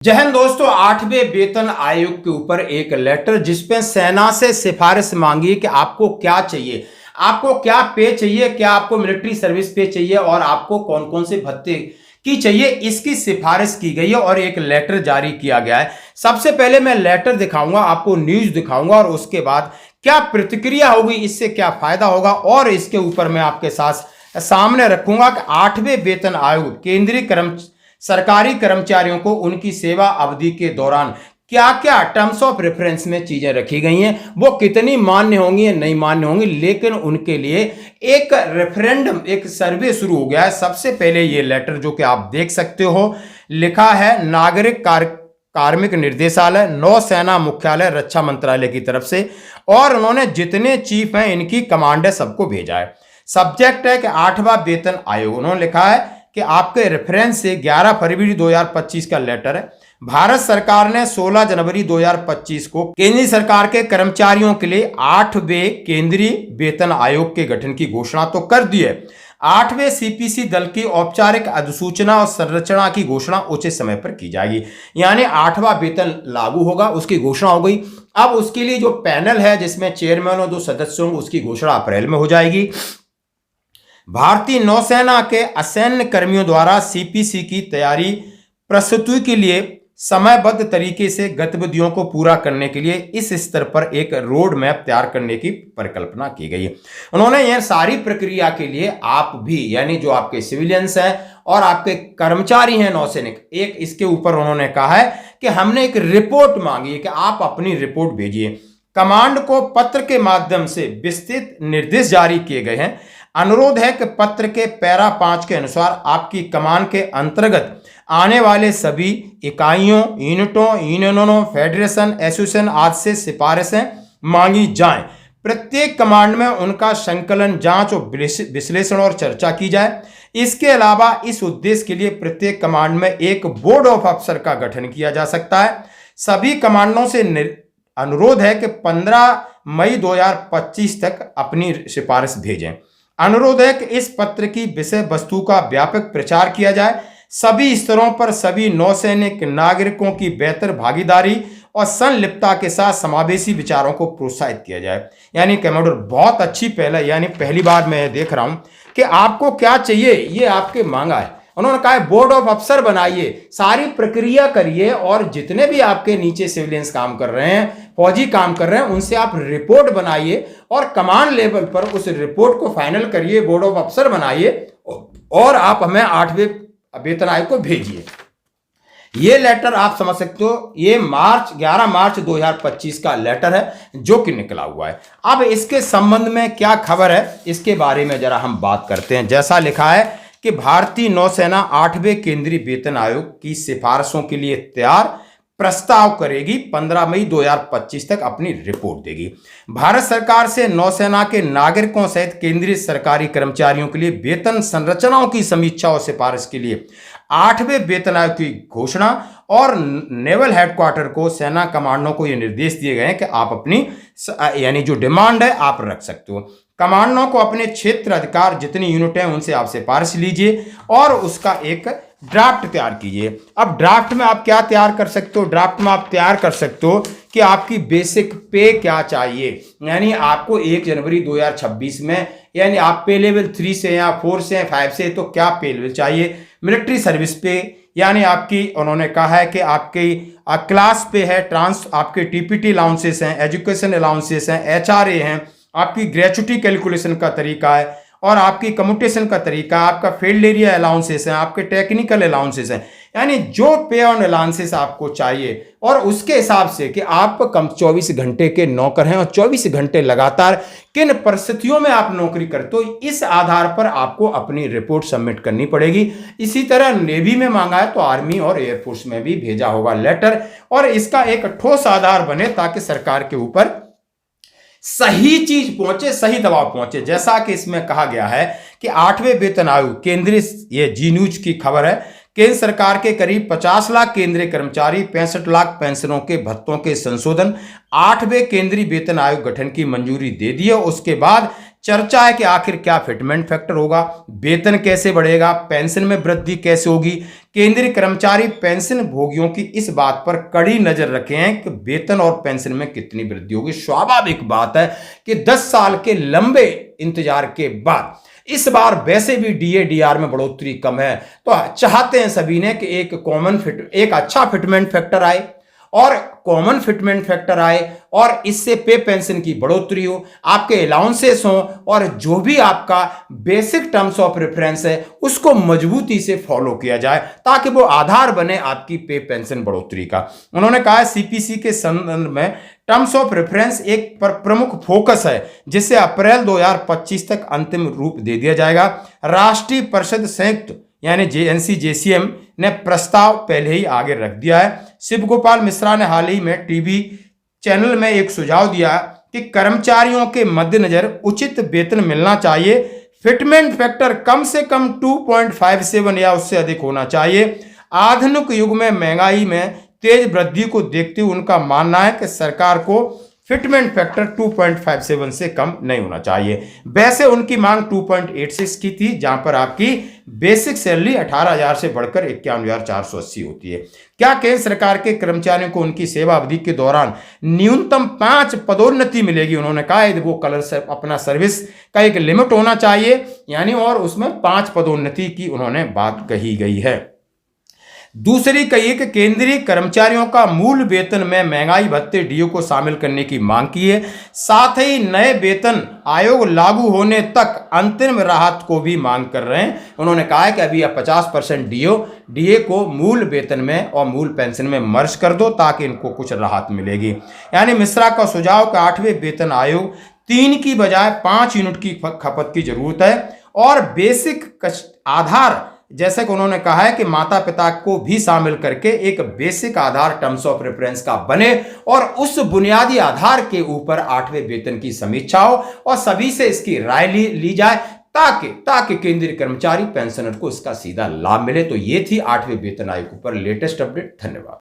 जय हिंद दोस्तों। 8वें वेतन आयोग के ऊपर एक लेटर जिसपे सेना से सिफारिश मांगी कि आपको क्या चाहिए, आपको क्या पे चाहिए, क्या आपको मिलिट्री सर्विस पे चाहिए और आपको कौन कौन से भत्ते की चाहिए, इसकी सिफारिश की गई है और एक लेटर जारी किया गया है। सबसे पहले मैं लेटर दिखाऊंगा, आपको न्यूज दिखाऊंगा और उसके बाद क्या प्रतिक्रिया होगी, इससे क्या फायदा होगा और इसके ऊपर मैं आपके साथ सामने रखूंगा कि 8वें वेतन आयोग केंद्रीय सरकारी कर्मचारियों को उनकी सेवा अवधि के दौरान क्या क्या टर्म्स ऑफ रेफरेंस में चीजें रखी गई हैं, वो कितनी मान्य होंगी या नहीं मान्य होंगी। लेकिन उनके लिए एक रेफरेंडम, एक सर्वे शुरू हो गया है। सबसे पहले ये लेटर जो कि आप देख सकते हो, लिखा है नागरिक कार्मिक निर्देशालय, नौसेना मुख्यालय, रक्षा मंत्रालय की तरफ से, और उन्होंने जितने चीफ हैं इनकी कमांड है सबको भेजा है। सब्जेक्ट है कि 8वां वेतन आयोग। उन्होंने लिखा है कि आपके रेफरेंस से 11 फरवरी 2025 का लेटर है। भारत सरकार ने 16 जनवरी 2025 को केंद्रीय सरकार के कर्मचारियों के लिए 8वें केंद्रीय वेतन आयोग के गठन की घोषणा तो कर दी है। 8वें सीपीसी दल की औपचारिक अधिसूचना और संरचना की घोषणा उचित समय पर की जाएगी। यानी 8वां वेतन लागू होगा, उसकी घोषणा हो गई। अब उसके लिए जो पैनल है जिसमें चेयरमैन और 2 सदस्य होंगे, उसकी घोषणा अप्रैल में हो जाएगी। भारतीय नौसेना के असैन्य कर्मियों द्वारा सीपीसी की तैयारी प्रस्तुति के लिए समयबद्ध तरीके से गतिविधियों को पूरा करने के लिए इस स्तर पर एक रोड मैप तैयार करने की परिकल्पना की गई है। उन्होंने यह सारी प्रक्रिया के लिए आप भी, यानी जो आपके सिविलियंस हैं और आपके कर्मचारी हैं नौसैनिक, एक इसके ऊपर उन्होंने कहा है कि हमने एक रिपोर्ट मांगी है कि आप अपनी रिपोर्ट भेजिए। कमांड को पत्र के माध्यम से विस्तृत निर्देश जारी किए गए हैं। अनुरोध है कि पत्र के पैरा 5 के अनुसार आपकी कमान के अंतर्गत आने वाले सभी इकाइयों, यूनिटों, यूनियनों, फेडरेशन, एसोसिएशन आदि से सिफारिशें मांगी जाएं। प्रत्येक कमांड में उनका संकलन, जांच और विश्लेषण और चर्चा की जाए। इसके अलावा इस उद्देश्य के लिए प्रत्येक कमांड में एक बोर्ड ऑफ अफसर का गठन किया जा सकता है। सभी कमांडों से अनुरोध है कि 15 मई 2025 तक अपनी सिफारिश भेजें। अनुरोध है कि इस पत्र की विषय वस्तु का व्यापक प्रचार किया जाए। सभी स्तरों पर सभी नौसैनिक नागरिकों की बेहतर भागीदारी और संलिप्तता के साथ समावेशी विचारों को प्रोत्साहित किया जाए। यानी कमांडर बहुत अच्छी पहले, यानी पहली बार मैं देख रहा हूं कि आपको क्या चाहिए, ये आपके मांगा है। उन्होंने कहा है बोर्ड ऑफ अफसर बनाइए, सारी प्रक्रिया करिए और जितने भी आपके नीचे सिविलियंस काम कर रहे हैं, फौजी काम कर रहे हैं, उनसे आप रिपोर्ट बनाइए और कमांड लेवल पर उस रिपोर्ट को फाइनल करिए, बोर्ड ऑफ अफसर बनाइए और आप हमें 8वें वेतन आयोग को भेजिए। ये लेटर आप समझ सकते हो, ये 11 मार्च 2025 का लेटर है जो कि निकला हुआ है। अब इसके संबंध में क्या खबर है, इसके बारे में जरा हम बात करते हैं। जैसा लिखा है कि भारतीय नौसेना 8वें केंद्रीय वेतन आयोग की सिफारिशों के लिए तैयार प्रस्ताव करेगी। 15 मई 2025 तक अपनी रिपोर्ट देगी। भारत सरकार से नौसेना के नागरिकों सहित केंद्रीय सरकारी कर्मचारियों के लिए वेतन संरचनाओं की समीक्षा और सिफारिश के लिए 8वें वेतन आयोग की घोषणा और नेवल हेडक्वार्टर को, सेना कमांडों को यह निर्देश दिए गए हैं कि आप अपनी यानी जो डिमांड है आप रख सकते हो। कमांडों को अपने क्षेत्र अधिकार जितनी यूनिट हैं उनसे आप सिफारिश लीजिए और उसका एक ड्राफ्ट तैयार कीजिए। अब ड्राफ्ट में आप क्या तैयार कर सकते हो, ड्राफ्ट में आप तैयार कर सकते हो कि आपकी बेसिक पे क्या चाहिए। यानी आपको 1 जनवरी 2026 में, यानी आप पे लेवल 3 से या 4 से 5 से, तो क्या पे लेवल चाहिए। मिलिट्री सर्विस पे, यानी आपकी उन्होंने कहा है कि आपकी क्लास पे है, आपके टीपीटी अलाउंसेस हैं, एजुकेशन अलाउंसेस हैं, एचआरए हैं, आपकी ग्रेचुटी कैलकुलेशन का तरीका है और आपकी कम्यूटेशन का तरीका, आपका फील्ड एरिया अलाउंसेस हैं, आपके टेक्निकल अलाउंसेस हैं। यानी जो पे ऑन अलाउंसेस आपको चाहिए और उसके हिसाब से कि आप कम 24 घंटे के नौकर हैं और 24 घंटे लगातार किन परिस्थितियों में आप नौकरी करते हो, इस आधार पर आपको अपनी रिपोर्ट सबमिट करनी पड़ेगी। इसी तरह नेवी में मांगा है तो आर्मी और एयरफोर्स में भी भेजा होगा लेटर, और इसका एक ठोस आधार बने ताकि सरकार के ऊपर सही चीज पहुंचे, सही दबाव पहुंचे। जैसा कि इसमें कहा गया है कि 8वें वेतन आयोग केंद्रीय, ये जी न्यूज की खबर है, केंद्र सरकार के करीब 50 लाख केंद्रीय कर्मचारी, 65 लाख पेंशनों के भत्तों के संशोधन, 8वें केंद्रीय वेतन आयोग गठन की मंजूरी दे दी है। उसके बाद चर्चा है कि आखिर क्या फिटमेंट फैक्टर होगा, वेतन कैसे बढ़ेगा, पेंशन में वृद्धि कैसे होगी। केंद्रीय कर्मचारी पेंशन भोगियों की इस बात पर कड़ी नजर रखे हैं कि वेतन और पेंशन में कितनी वृद्धि होगी। स्वाभाविक बात है कि 10 साल के लंबे इंतजार के बाद इस बार वैसे भी डीए डीआर में बढ़ोतरी कम है, तो चाहते हैं सभी ने कि एक अच्छा फिटमेंट फैक्टर आए और कॉमन फिटमेंट फैक्टर आए और इससे पे पेंशन की बढ़ोतरी हो, आपके अलाउंसेस हो और जो भी आपका बेसिक टर्म्स ऑफ रेफरेंस है उसको मजबूती से फॉलो किया जाए ताकि वो आधार बने आपकी पे पेंशन बढ़ोतरी का। उन्होंने कहा सीपीसी के संदर्भ में टर्म्स ऑफ रेफरेंस एक पर प्रमुख फोकस है जिसे अप्रैल 2025 तक अंतिम रूप दे दिया जाएगा। राष्ट्रीय परिषद संयुक्त यानी जेएनसी जेसीएम ने प्रस्ताव पहले ही आगे रख दिया है। शिव गोपाल मिश्रा ने हाल ही में टीवी चैनल में एक सुझाव दिया कि कर्मचारियों के मद्देनजर उचित वेतन मिलना चाहिए। फिटमेंट फैक्टर कम से कम 2.57 या उससे अधिक होना चाहिए। आधुनिक युग में महंगाई में तेज वृद्धि को देखते हुए उनका मानना है कि सरकार को फिटमेंट फैक्टर 2.57 से कम नहीं होना चाहिए। वैसे उनकी मांग 2.86 की थी, जहां पर आपकी बेसिक सैलरी 18,000 से बढ़कर 51,480 होती है। क्या केंद्र सरकार के कर्मचारियों को उनकी सेवा अवधि के दौरान न्यूनतम 5 पदोन्नति मिलेगी? उन्होंने कहा है वो अपना सर्विस का एक लिमिट होना चाहिए यानी, और उसमें 5 पदोन्नति की उन्होंने बात कही गई है। दूसरी कही कि केंद्रीय कर्मचारियों का मूल वेतन में महंगाई भत्ते डीओ को शामिल करने की मांग की है। साथ ही नए वेतन आयोग लागू होने तक अंतरिम राहत को भी मांग कर रहे हैं। उन्होंने कहा है कि अभी आप 50% डीए को मूल वेतन में और मूल पेंशन में मर्ज कर दो ताकि इनको कुछ राहत मिलेगी। यानी मिश्रा का सुझाव कि 8वें वेतन आयोग 3 की बजाय 5 यूनिट की खपत की जरूरत है और बेसिक आधार जैसे कि उन्होंने कहा है कि माता पिता को भी शामिल करके एक basic Aadhaar terms of reference का बने और उस बुनियादी आधार के ऊपर 8वें वेतन की समीक्षा हो और सभी से इसकी राय ली जाए ताकि केंद्रीय कर्मचारी पेंशनर को इसका सीधा लाभ मिले। तो ये थी 8वें वेतन आयोग पर लेटेस्ट अपडेट। धन्यवाद।